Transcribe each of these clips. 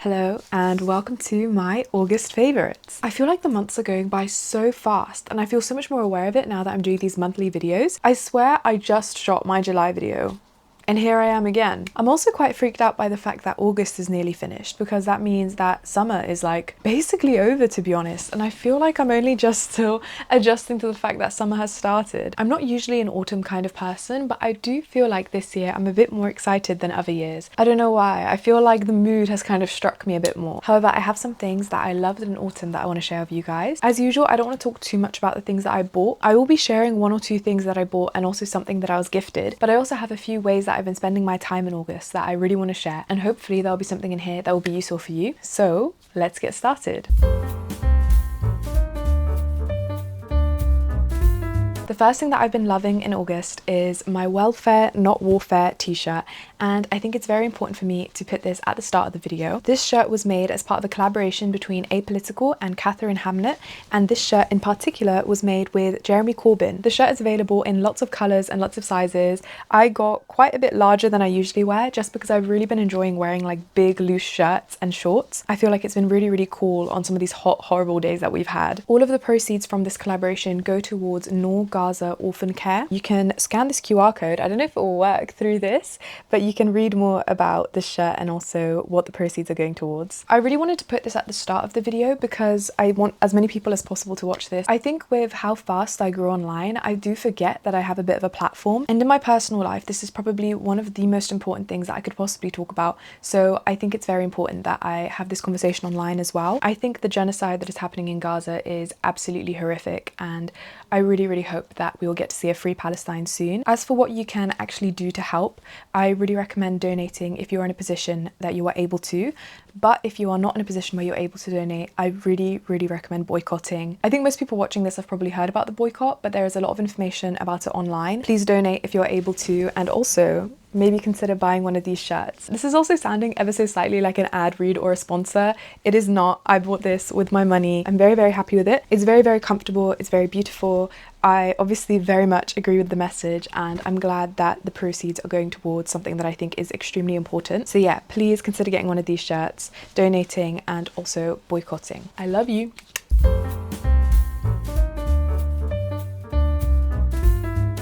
Hello and welcome to my August favorites. I feel like the months are going by so fast and I feel so much more aware of it now that I'm doing these monthly videos. I swear I just shot my July video. And here I am again. I'm also quite freaked out by the fact that August is nearly finished because that means that summer is like basically over, to be honest. And I feel like I'm only just still adjusting to the fact that summer has started. I'm not usually an autumn kind of person, but I do feel like this year I'm a bit more excited than other years. I don't know why. I feel like the mood has kind of struck me a bit more. However, I have some things that I loved in autumn that I want to share with you guys. As usual, I don't want to talk too much about the things that I bought. I will be sharing one or two things that I bought and also something that I was gifted, but I also have a few ways that I've been spending my time in August that I really want to share, and hopefully there'll be something in here that will be useful for you. So let's get started. The first thing that I've been loving in August is my welfare, not warfare t-shirt, and I think it's very important for me to put this at the start of the video. This shirt was made as part of a collaboration between Apolitical and Catherine Hamnet, and this shirt in particular was made with Jeremy Corbyn. The shirt is available in lots of colours and lots of sizes. I got quite a bit larger than I usually wear just because I've really been enjoying wearing like big loose shirts and shorts. I feel like it's been really cool on some of these hot, horrible days that we've had. All of the proceeds from this collaboration go towards Gaza Orphan Care. You can scan this QR code. I don't know if it will work through this, but you can read more about this shirt and also what the proceeds are going towards. I really wanted to put this at the start of the video because I want as many people as possible to watch this. I think with how fast I grew online, I do forget that I have a bit of a platform, and in my personal life this is probably one of the most important things that I could possibly talk about, so I think it's very important that I have this conversation online as well. I think the genocide that is happening in Gaza is absolutely horrific, and I really hope that we will get to see a free Palestine soon. As for what you can actually do to help, I really recommend donating if you're in a position that you are able to. But if you are not in a position where you're able to donate, I really recommend boycotting. I think most people watching this have probably heard about the boycott, but there is a lot of information about it online. Please donate if you're able to, and also maybe consider buying one of these shirts. This is also sounding ever so slightly like an ad read or a sponsor. It is not. I bought this with my money. I'm very happy with it. It's very comfortable. It's very beautiful. I obviously very much agree with the message, and I'm glad that the proceeds are going towards something that I think is extremely important. So yeah, please consider getting one of these shirts, donating, and also boycotting. I love you.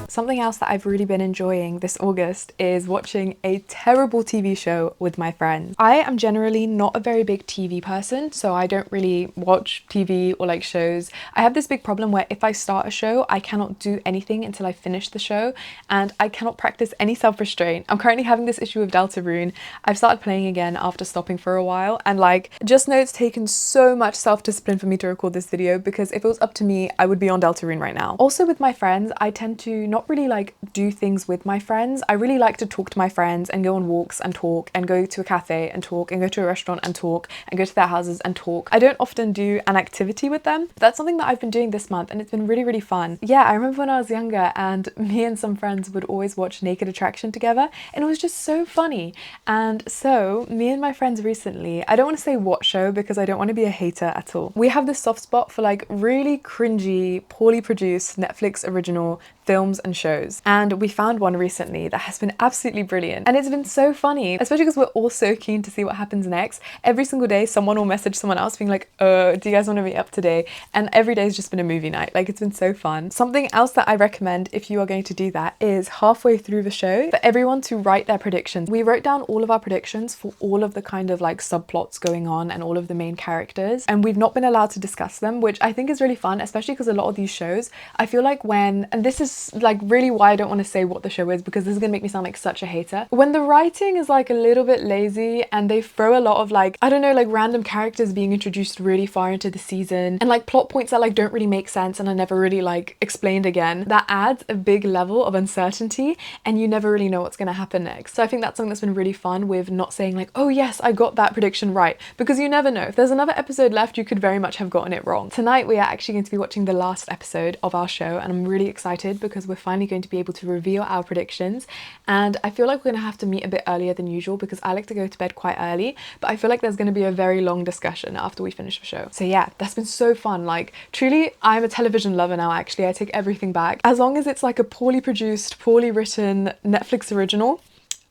Something else that I've really been enjoying this August is watching a terrible TV show with my friends. I am generally not a very big TV person, so I don't really watch TV or like shows. I have this big problem where if I start a show, I cannot do anything until I finish the show, and I cannot practice any self-restraint. I'm currently having this issue with Deltarune. I've started playing again after stopping for a while, and like, just know it's taken so much self-discipline for me to record this video, because if it was up to me, I would be on Deltarune right now. Also with my friends, I tend to not really like do things with my friends. I really like to talk to my friends and go on walks and talk and go to a cafe and talk and go to a restaurant and talk and go to their houses and talk. I don't often do an activity with them, but that's something that I've been doing this month, and it's been really fun. Yeah, I remember when I was younger and me and some friends would always watch Naked Attraction together, and it was just so funny. And so me and my friends recently, I don't want to say what show because I don't want to be a hater at all. We have this soft spot for like really cringy, poorly produced Netflix original films and shows, and we found one recently that has been absolutely brilliant, and it's been so funny, especially because we're all so keen to see what happens next. Every single day someone will message someone else being like, do you guys want to meet up today? And every day has just been a movie night. Like, it's been so fun. Something else that I recommend if you are going to do that is halfway through the show for everyone to write their predictions. We wrote down all of our predictions for all of the kind of like subplots going on and all of the main characters, and we've not been allowed to discuss them, which I think is really fun, especially because a lot of these shows, I feel like when, and this is like really why I don't want to say what the show is, because this is gonna make me sound like such a hater, when the writing is like a little bit lazy and they throw a lot of like, I don't know, like random characters being introduced really far into the season and like plot points that like don't really make sense and are never really like explained again, that adds a big level of uncertainty and you never really know what's gonna happen next. So I think that's something that's been really fun with not saying like, oh yes, I got that prediction right, because you never know. If there's another episode left, you could very much have gotten it wrong. Tonight we are actually going to be watching the last episode of our show, and I'm really excited because we're finally going to be able to reveal our predictions, and I feel like we're gonna have to meet a bit earlier than usual because I like to go to bed quite early, but I feel like there's gonna be a very long discussion after we finish the show. So yeah, that's been so fun. Like, truly, I'm a television lover now. Actually, I take everything back. As long as it's like a poorly produced, poorly written Netflix original,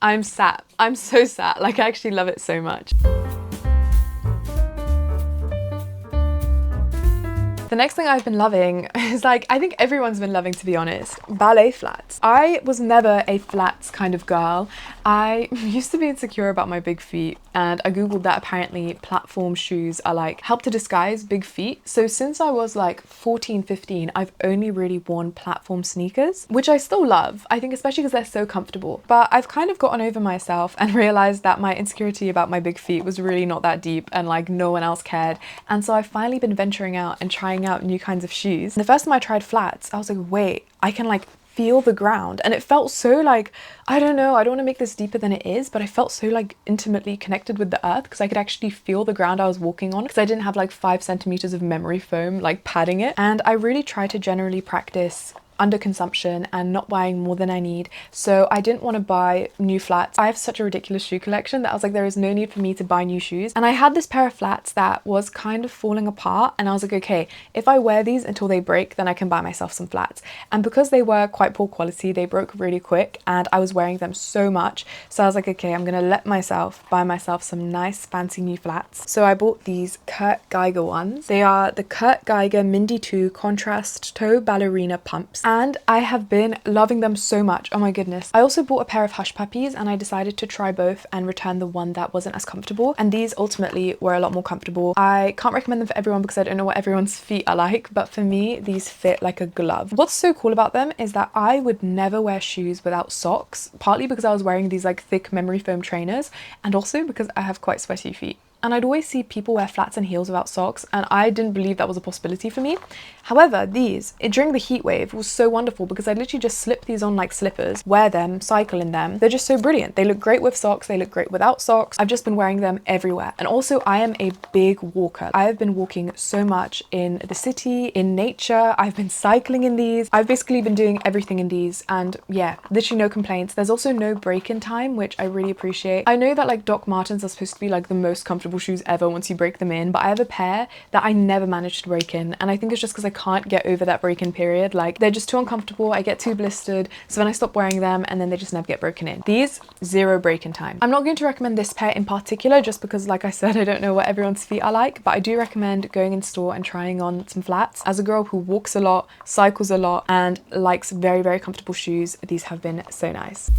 I'm sat. I'm so sat. Like, I actually love it so much. The next thing I've been loving is like, I think everyone's been loving, to be honest, ballet flats. I was never a flats kind of girl. I used to be insecure about my big feet, and I googled that apparently platform shoes are like help to disguise big feet. So since I was like 14, 15, I've only really worn platform sneakers, which I still love. I think especially because they're so comfortable. But I've kind of gotten over myself and realized that my insecurity about my big feet was really not that deep, and like no one else cared. And so I've finally been venturing out and trying out new kinds of shoes. And the first time I tried flats, I was like, wait, I can like feel the ground, and it felt so like, I don't know, I don't want to make this deeper than it is, but I felt so like intimately connected with the earth because I could actually feel the ground I was walking on, because I didn't have like 5 centimeters of memory foam like padding it. And I really try to generally practice underconsumption and not buying more than I need. So I didn't want to buy new flats. I have such a ridiculous shoe collection that I was like, there is no need for me to buy new shoes. And I had this pair of flats that was kind of falling apart, and I was like, okay, if I wear these until they break, then I can buy myself some flats. And because they were quite poor quality, they broke really quick, and I was wearing them so much. So I was like, okay, I'm gonna let myself buy myself some nice fancy new flats. So I bought these Kurt Geiger ones. They are the Kurt Geiger Mindy 2 contrast toe ballerina pumps, and I have been loving them so much. Oh my goodness. I also bought a pair of Hush Puppies, and I decided to try both and return the one that wasn't as comfortable, and these ultimately were a lot more comfortable. I can't recommend them for everyone because I don't know what everyone's feet are like, but for me these fit like a glove. What's so cool about them is that I would never wear shoes without socks, partly because I was wearing these like thick memory foam trainers, and also because I have quite sweaty feet. And I'd always see people wear flats and heels without socks, and I didn't believe that was a possibility for me. However, these, during the heat wave, was so wonderful because I literally just slip these on like slippers, wear them, cycle in them. They're just so brilliant. They look great with socks, they look great without socks. I've just been wearing them everywhere. And also, I am a big walker. I have been walking so much in the city, in nature. I've been cycling in these. I've basically been doing everything in these, and yeah, literally no complaints. There's also no break-in time, which I really appreciate. I know that like Doc Martens are supposed to be like the most comfortable shoes ever once you break them in, but I have a pair that I never managed to break in, and I think it's just because I can't get over that break-in period. Like, they're just too uncomfortable, I get too blistered, so then I stop wearing them and then they just never get broken in. These, 0 break-in time. I'm not going to recommend this pair in particular just because, like I said, I don't know what everyone's feet are like, but I do recommend going in store and trying on some flats. As a girl who walks a lot, cycles a lot, and likes very, very comfortable shoes, these have been so nice.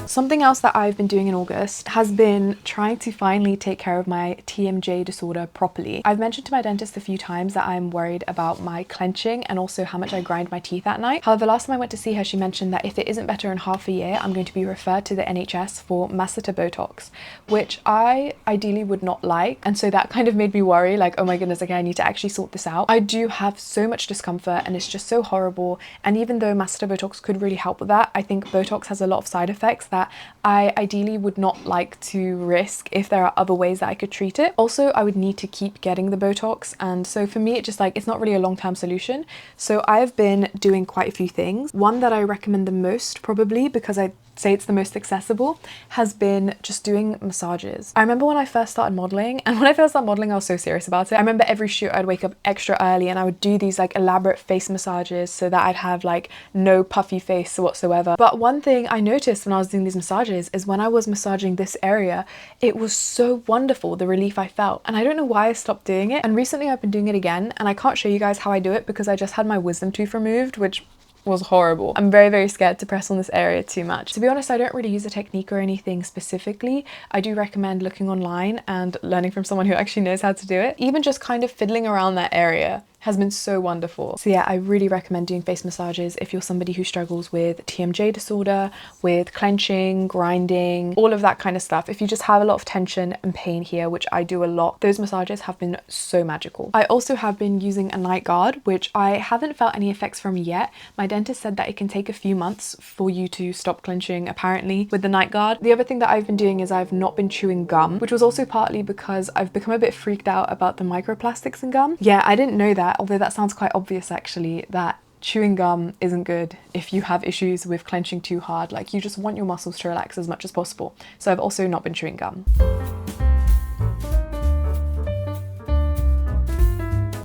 Something else that I've been doing in August has been trying to finally take care of my TMJ disorder properly. I've mentioned to my dentist a few times that I'm worried about my clenching and also how much I grind my teeth at night. However, last time I went to see her, she mentioned that if it isn't better in half a year, I'm going to be referred to the NHS for masseter Botox, which I ideally would not like. And so that kind of made me worry, like, oh my goodness, okay, I need to actually sort this out. I do have so much discomfort and it's just so horrible. And even though masseter Botox could really help with that, I think Botox has a lot of side effects that I ideally would not like to risk if there are other ways that I could treat it. Also, I would need to keep getting the Botox, and so for me, it just like, it's not really a long-term solution. So I've been doing quite a few things. One that I recommend the most, probably because I say it's the most accessible, has been just doing massages. I remember when I first started modeling, and when I first started modeling I was so serious about it. I remember every shoot I'd wake up extra early and I would do these like elaborate face massages so that I'd have like no puffy face whatsoever. But one thing I noticed when I was doing these massages is when I was massaging this area, it was so wonderful, the relief I felt, and I don't know why I stopped doing it. And recently I've been doing it again, and I can't show you guys how I do it because I just had my wisdom tooth removed, which was horrible. I'm very, very scared to press on this area too much. To be honest, I don't really use a technique or anything specifically. I do recommend looking online and learning from someone who actually knows how to do it. Even just kind of fiddling around that area has been so wonderful. So yeah, I really recommend doing face massages if you're somebody who struggles with TMJ disorder, with clenching, grinding, all of that kind of stuff. If you just have a lot of tension and pain here, which I do a lot, those massages have been so magical. I also have been using a night guard, which I haven't felt any effects from yet. My dentist said that it can take a few months for you to stop clenching, apparently, with the night guard. The other thing that I've been doing is I've not been chewing gum, which was also partly because I've become a bit freaked out about the microplastics in gum. Yeah, I didn't know that, although that sounds quite obvious actually, that chewing gum isn't good if you have issues with clenching too hard. Like, you just want your muscles to relax as much as possible. So I've also not been chewing gum.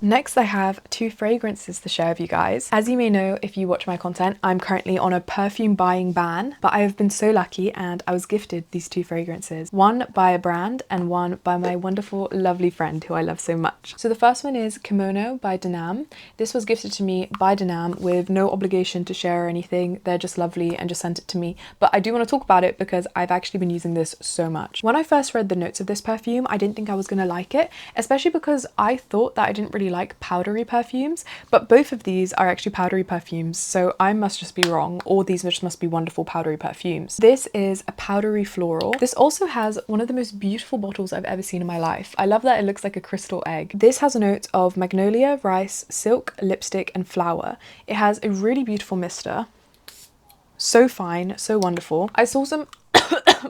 Next, I have 2 fragrances to share with you guys. As you may know, if you watch my content, I'm currently on a perfume buying ban, but I have been so lucky and I was gifted these 2 fragrances. One by a brand and one by my wonderful, lovely friend who I love so much. So the first one is Kimono by Denam. This was gifted to me by Denam with no obligation to share or anything. They're just lovely and just sent it to me. But I do want to talk about it because I've actually been using this so much. When I first read the notes of this perfume, I didn't think I was going to like it, especially because I thought that I didn't really like powdery perfumes, but both of these are actually powdery perfumes, so I must just be wrong, or these just must be wonderful powdery perfumes. This is a powdery floral. This also has one of the most beautiful bottles I've ever seen in my life. I love that it looks like a crystal egg. This has notes of magnolia, rice, silk, lipstick, and flower. It has a really beautiful mister. So fine, so wonderful. I saw some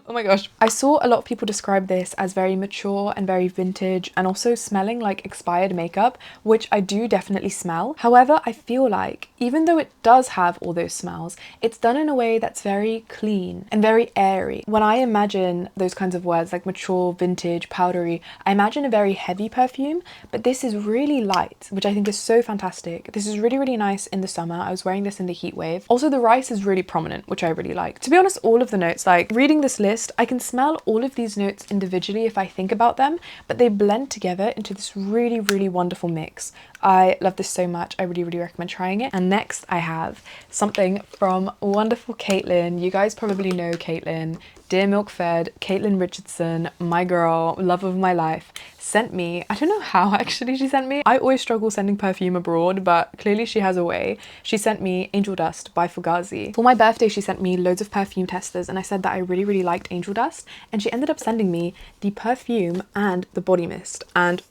oh my gosh. I saw a lot of people describe this as very mature and very vintage and also smelling like expired makeup, which I do definitely smell. However, I feel like even though it does have all those smells, it's done in a way that's very clean and very airy. When I imagine those kinds of words like mature, vintage, powdery, I imagine a very heavy perfume, but this is really light, which I think is so fantastic. This is really, really nice in the summer. I was wearing this in the heat wave. Also, the rice is really prominent, which I really like. To be honest, all of the notes, like reading this list, I can smell all of these notes individually if I think about them, but they blend together into this really, really wonderful mix. I love this so much. I really, really recommend trying it. And next I have something from wonderful Caitlin. You guys probably know Caitlin. Dear Milk Fed, Caitlin Richardson, my girl, love of my life, sent me, I don't know how actually she sent me. I always struggle sending perfume abroad, but clearly she has a way. She sent me Angel Dust by Fugazi. For my birthday, she sent me loads of perfume testers and I said that I really, really liked Angel Dust, and she ended up sending me the perfume and the body mist. And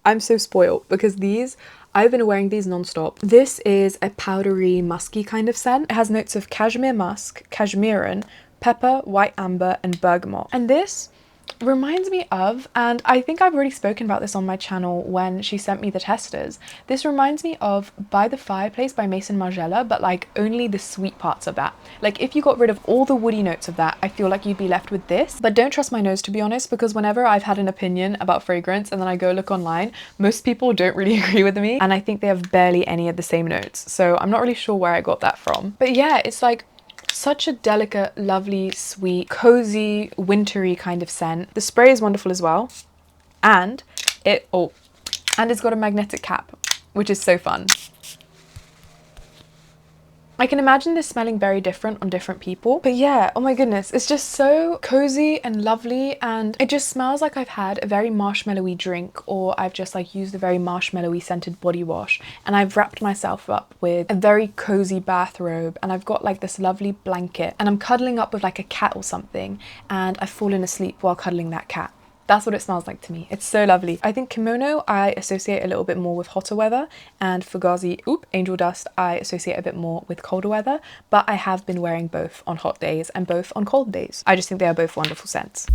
I'm so spoiled because I've been wearing these non-stop. This is a powdery, musky kind of scent. It has notes of cashmere musk, cashmeran, pepper, white amber, and bergamot. And this reminds me of, and I think I've already spoken about this on my channel when she sent me the testers, this reminds me of By the Fireplace by Mason Margiela, but like only the sweet parts of that. Like if you got rid of all the woody notes of that, I feel like you'd be left with this. But don't trust my nose, to be honest, because whenever I've had an opinion about fragrance and then I go look online, most people don't really agree with me, and I think they have barely any of the same notes. So I'm not really sure where I got that from. But yeah, it's like such a delicate, lovely, sweet, cozy, wintry kind of scent. The spray is wonderful as well. And it's got a magnetic cap, which is so fun. I can imagine this smelling very different on different people, but yeah, oh my goodness, it's just so cozy and lovely, and it just smells like I've had a very marshmallowy drink, or I've just like used a very marshmallowy scented body wash, and I've wrapped myself up with a very cozy bathrobe, and I've got like this lovely blanket, and I'm cuddling up with like a cat or something, and I've fallen asleep while cuddling that cat. That's what it smells like to me. It's so lovely. I think Kimono I associate a little bit more with hotter weather, and Fugazi, Angel Dust, I associate a bit more with colder weather, but I have been wearing both on hot days and both on cold days. I just think they are both wonderful scents.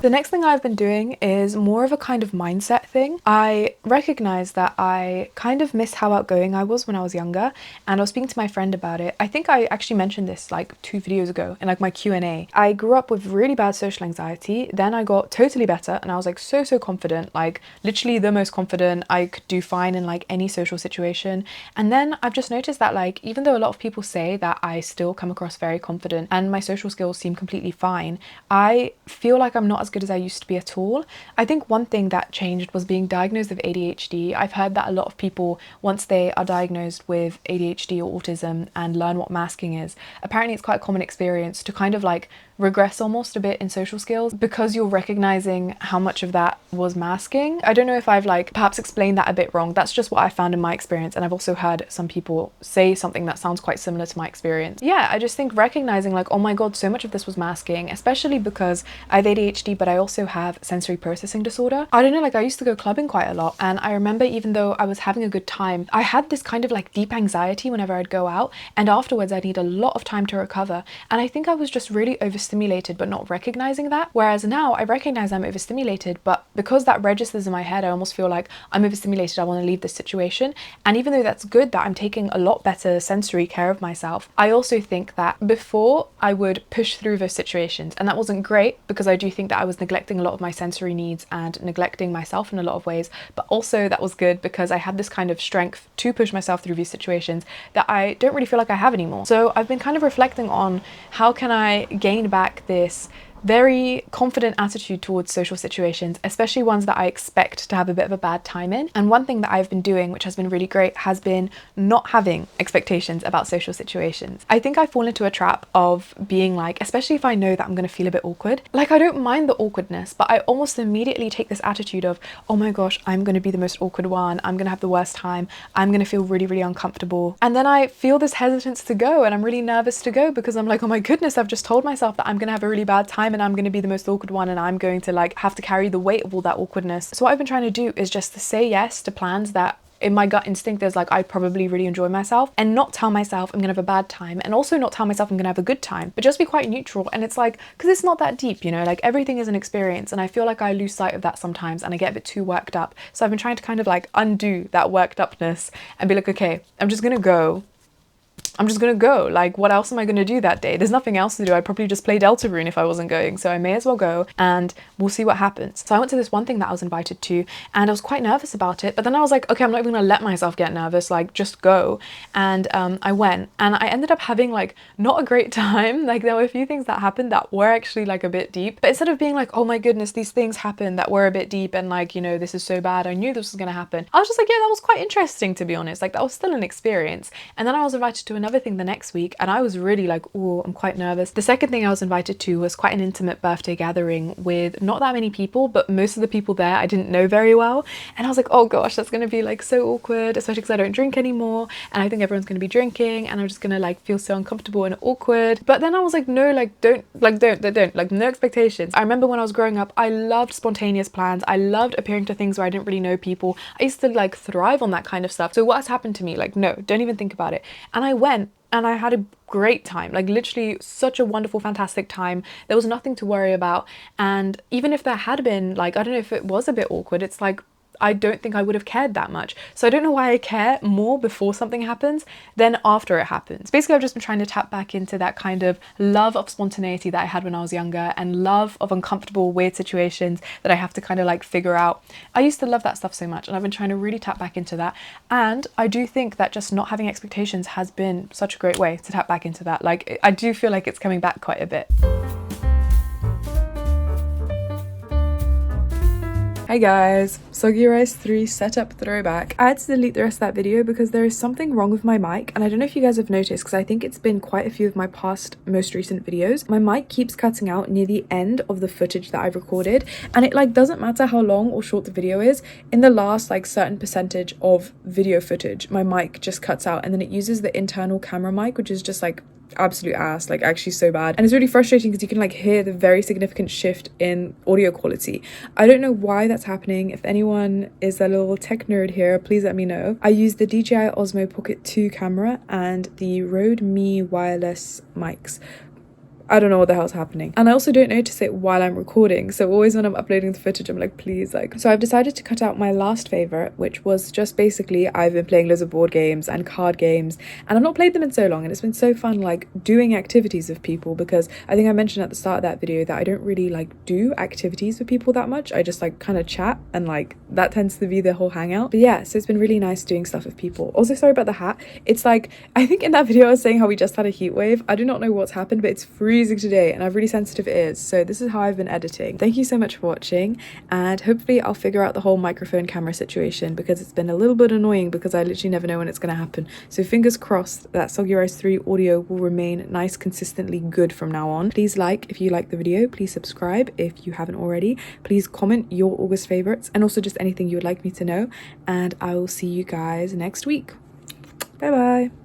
The next thing I've been doing is more of a kind of mindset thing. I recognize that I kind of miss how outgoing I was when I was younger, and I was speaking to my friend about it. I think I actually mentioned this like 2 videos ago in like my Q&A. I grew up with really bad social anxiety, then I got totally better and I was like so confident, like literally the most confident. I could do fine in like any social situation, and then I've just noticed that like even though a lot of people say that I still come across very confident and my social skills seem completely fine, I feel like I'm not as good as I used to be at all. I think one thing that changed was being diagnosed with ADHD. I've heard that a lot of people, once they are diagnosed with ADHD or autism and learn what masking is, apparently it's quite a common experience to kind of like regress almost a bit in social skills because you're recognizing how much of that was masking. I don't know if I've like perhaps explained that a bit wrong. That's just what I found in my experience, and I've also heard some people say something that sounds quite similar to my experience. Yeah, I just think recognizing like, oh my god, so much of this was masking, especially because I have ADHD but I also have sensory processing disorder. I don't know, like I used to go clubbing quite a lot, and I remember even though I was having a good time, I had this kind of like deep anxiety whenever I'd go out, and afterwards I'd need a lot of time to recover, and I think I was just really overstimulated overstimulated but not recognizing that. Whereas now I recognize I'm overstimulated, but because that registers in my head, I almost feel like I'm overstimulated, I want to leave this situation. And even though that's good that I'm taking a lot better sensory care of myself, I also think that before I would push through those situations, and that wasn't great because I do think that I was neglecting a lot of my sensory needs and neglecting myself in a lot of ways, but also that was good because I had this kind of strength to push myself through these situations that I don't really feel like I have anymore. So I've been kind of reflecting on how can I gain back this very confident attitude towards social situations, especially ones that I expect to have a bit of a bad time in. And one thing that I've been doing, which has been really great, has been not having expectations about social situations. I think I fall into a trap of being like, especially if I know that I'm going to feel a bit awkward, like I don't mind the awkwardness, but I almost immediately take this attitude of, oh my gosh, I'm going to be the most awkward one, I'm going to have the worst time, I'm going to feel really, really uncomfortable. And then I feel this hesitance to go, and I'm really nervous to go because I'm like, oh my goodness, I've just told myself that I'm going to have a really bad time and I'm going to be the most awkward one, and I'm going to like have to carry the weight of all that awkwardness. So what I've been trying to do is just to say yes to plans that in my gut instinct there's like I'd probably really enjoy myself, and not tell myself I'm gonna have a bad time, and also not tell myself I'm gonna have a good time, but just be quite neutral. And it's like, because it's not that deep, you know, like everything is an experience, and I feel like I lose sight of that sometimes and I get a bit too worked up. So I've been trying to kind of like undo that worked upness and be like, okay, I'm just gonna go. Like, what else am I going to do that day? There's nothing else to do. I'd probably just play Deltarune if I wasn't going. So I may as well go and we'll see what happens. So I went to this one thing that I was invited to and I was quite nervous about it. But then I was like, okay, I'm not even going to let myself get nervous. Like, just go. And I went and I ended up having like not a great time. Like, there were a few things that happened that were actually like a bit deep. But instead of being like, oh my goodness, these things happened that were a bit deep and like, you know, this is so bad, I knew this was going to happen, I was just like, yeah, that was quite interesting, to be honest. Like, that was still an experience. And then I was invited to another thing the next week and I was really like, oh, I'm quite nervous. The second thing I was invited to was quite an intimate birthday gathering with not that many people, but most of the people there I didn't know very well. And I was like, oh gosh, that's gonna be like so awkward, especially because I don't drink anymore and I think everyone's gonna be drinking and I'm just gonna like feel so uncomfortable and awkward. But then I was like, no, like don't, like no expectations. I remember when I was growing up, I loved spontaneous plans. I loved appearing to things where I didn't really know people. I used to like thrive on that kind of stuff. So what has happened to me? Like, no, don't even think about it. And I went and I had a great time, like literally such a wonderful, fantastic time. There was nothing to worry about. And even if there had been, like, I don't know if it was a bit awkward, it's like, I don't think I would have cared that much. So I don't know why I care more before something happens than after it happens. Basically, I've just been trying to tap back into that kind of love of spontaneity that I had when I was younger and love of uncomfortable, weird situations that I have to kind of like figure out. I used to love that stuff so much and I've been trying to really tap back into that. And I do think that just not having expectations has been such a great way to tap back into that. Like, I do feel like it's coming back quite a bit. Hey guys, Soggy Rice 3 setup throwback. I had to delete the rest of that video because there is something wrong with my mic, and I don't know if you guys have noticed because I think it's been quite a few of my past most recent videos. My mic keeps cutting out near the end of the footage that I've recorded, and it like doesn't matter how long or short the video is. In the last like certain percentage of video footage, my mic just cuts out, and then it uses the internal camera mic, which is just like absolute ass, like actually so bad. And it's really frustrating because you can like hear the very significant shift in audio quality. I don't know why that's happening. If anyone is a little tech nerd here, please let me know. I use the DJI Osmo Pocket 2 camera and the Rode Me wireless mics. I don't know what the hell's happening. And I also don't notice it while I'm recording. So always when I'm uploading the footage, I'm like, please, like. So I've decided to cut out my last favorite, which was just basically I've been playing loads of board games and card games, and I've not played them in so long. And it's been so fun, like doing activities with people, because I think I mentioned at the start of that video that I don't really like do activities with people that much. I just like kind of chat, and like that tends to be the whole hangout. But yeah, so it's been really nice doing stuff with people. Also, sorry about the hat. It's like, I think in that video I was saying how we just had a heat wave. I do not know what's happened, but it's freezing today and I have really sensitive ears, so this is how I've been editing. Thank you so much for watching, and hopefully I'll figure out the whole microphone camera situation because it's been a little bit annoying because I literally never know when it's going to happen. So fingers crossed that Soggy Rice 3 audio will remain nice, consistently good from now on. Please like if you like the video, please subscribe if you haven't already, please comment your August favorites and also just anything you would like me to know, and I will see you guys next week. Bye bye.